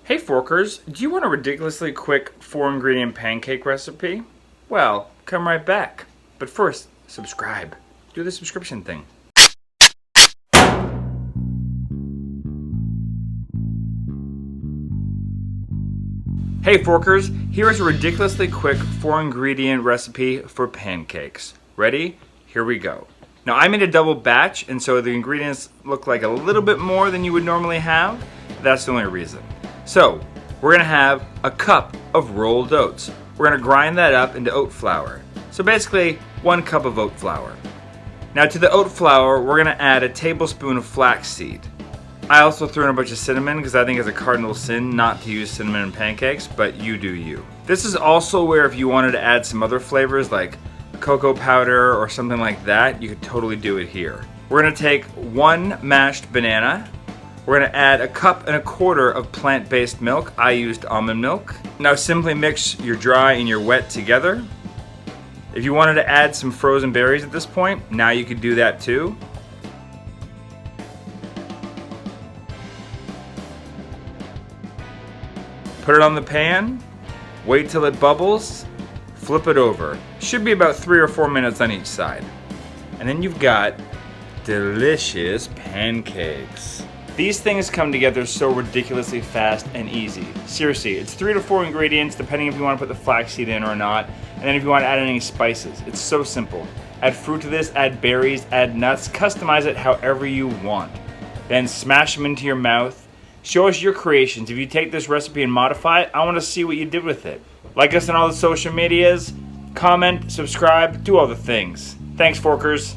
Hey Forkers, do you want a ridiculously quick 4-ingredient pancake recipe? Well, come right back. But first, subscribe. Do the subscription thing. Hey Forkers, here is a ridiculously quick 4-ingredient recipe for pancakes. Ready? Here we go. Now I made a double batch, and so the ingredients look like a little bit more than you would normally have. That's the only reason. So, we're gonna have a cup of rolled oats. We're gonna grind that up into oat flour. So basically, 1 cup of oat flour. Now to the oat flour, we're gonna add a tablespoon of flaxseed. I also threw in a bunch of cinnamon because I think it's a cardinal sin not to use cinnamon in pancakes, but you do you. This is also where if you wanted to add some other flavors like cocoa powder or something like that, you could totally do it here. We're gonna take 1 mashed banana. We're gonna add 1.25 cups of plant-based milk. I used almond milk. Now simply mix your dry and your wet together. If you wanted to add some frozen berries at this point, now you could do that too. Put it on the pan, wait till it bubbles, flip it over. Should be about 3 or 4 minutes on each side. And then you've got delicious pancakes. These things come together so ridiculously fast and easy. Seriously, it's 3 to 4 ingredients depending if you want to put the flaxseed in or not, and then if you want to add any spices. It's so simple. Add fruit to this, add berries, add nuts, customize it however you want. Then smash them into your mouth. Show us your creations. If you take this recipe and modify it, I want to see what you did with it. Like us on all the social medias, comment, subscribe, do all the things. Thanks, Forkers.